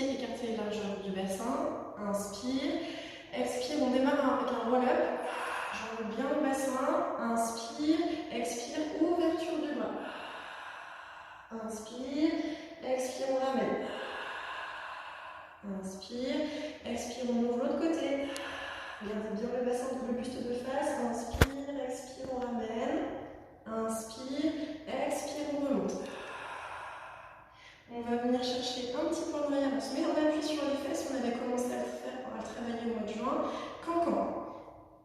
pieds écartés largeur du bassin. Inspire. Expire, on démarre avec un roll-up. J'enroule bien le bassin. Inspire. Expire, ouverture du bras. Inspire. Expire, on ramène. Inspire. Expire, on ouvre l'autre côté. Regardez bien le bassin, le buste de face. Inspire, expire, on ramène. Inspire, expire, on remonte. On va venir chercher un petit point de arrière. On se met en appui sur les fesses. On avait commencé à le faire, on va le travailler au mois de juin. Cancan.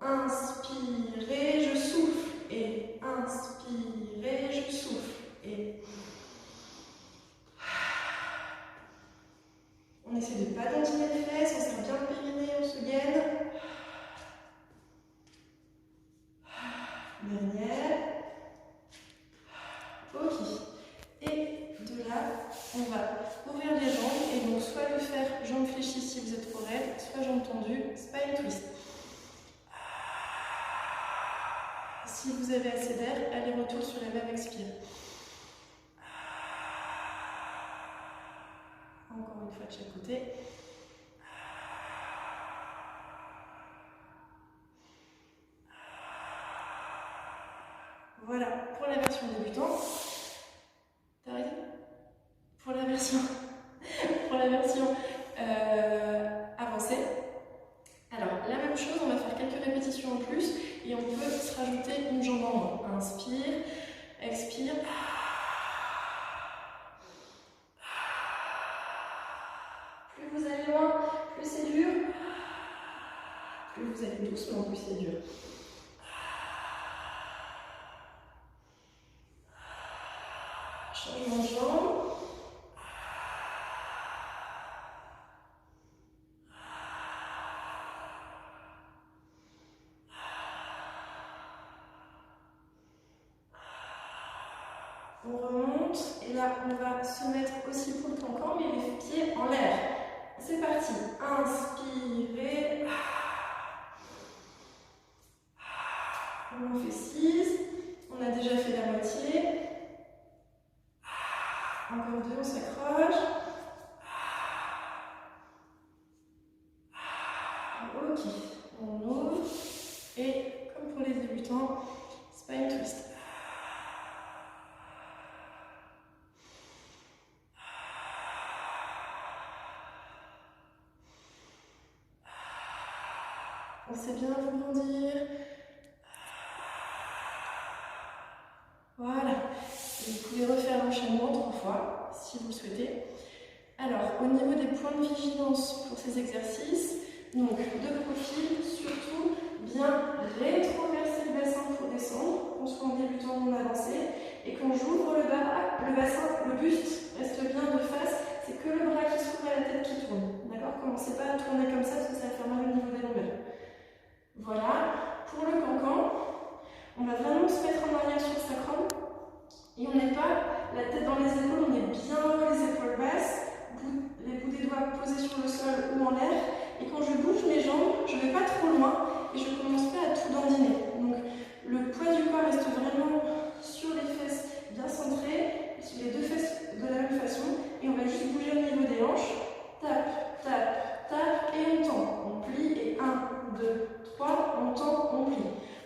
Inspirez, je souffle. Et inspirez, je souffle. Et on essaie de ne pas dentiner les fesses. On serre bien le périnée, on se gaine. Dernière. Ok. Et de là, on va ouvrir les jambes et donc soit le faire jambes fléchies si vous êtes trop raide, soit jambes tendues, spine twist. Si vous avez assez d'air, allez-retour sur la même expire. Encore une fois de chaque côté. Voilà, pour la version débutant. T'as arrêté? Pour la version avancée. Alors, la même chose, on va faire quelques répétitions en plus et on peut se rajouter une jambe en moins. Inspire, expire. Plus vous allez loin, plus c'est dur. Plus vous allez doucement, plus c'est dur. Changement de jambe. On remonte et là on va se mettre aussi pour le cancan mais les pieds en l'air. C'est parti. Inspirez. On en fait 6. On a déjà fait la moitié. Encore 2, on s'accroche. Ok, on ouvre. Et comme pour les débutants, spine twist. Pensez bien à vous grandir. Voilà. Et vous pouvez refaire l'enchaînement 3 fois, si vous le souhaitez. Alors, au niveau des points de vigilance pour ces exercices, donc de profil, surtout bien rétroverser le bassin pour descendre, qu'on soit en débutant ou en avancé. Et quand j'ouvre le bassin, le buste reste bien de face, c'est que le bras qui s'ouvre et la tête qui tourne. D'accord? Commencez pas à tourner comme ça parce que ça va faire mal au niveau des lombaires. Voilà. Pour le cancan, on va vraiment se mettre en arrière sur le sacrum. Et on n'est pas la tête dans les épaules, on est bien les épaules basses, les bouts des doigts posés sur le sol ou en l'air. Et quand je bouge mes jambes, je ne vais pas trop loin et je ne commence pas à tout dandiner. Donc le poids du corps reste vraiment sur les fesses bien centrées, sur les deux fesses de la même façon. Et on va juste bouger au niveau des hanches. Tape, tape, tape et on tend. On plie et 1, 2, 3, on tend, on plie.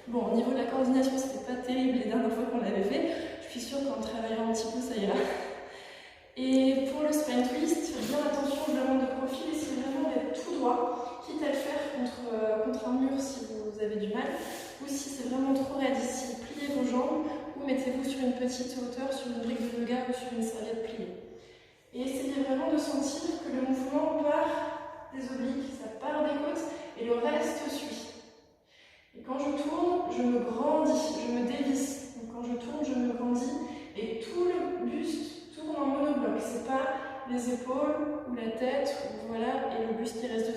Bon, au niveau de la coordination, c'était pas terrible les dernières fois qu'on l'avait fait. Je suis sûre qu'en travaillant un petit peu, ça ira. Et pour le spine twist, faites bien attention au mouvement de profil, essayez vraiment d'être tout droit, quitte à le faire contre un mur si vous avez du mal, ou si c'est vraiment trop raide ici, pliez vos jambes, ou mettez-vous sur une petite hauteur, sur une brique de yoga ou sur une serviette pliée. Et essayez vraiment de sentir que le mouvement part des obliques, ça part des côtes, et le reste suit. Et quand je tourne, je me grandis, je me dévisse. Donc quand je tourne, je me grandis, et tout le buste tourne en monobloc. C'est pas les épaules ou la tête, voilà, et le buste qui reste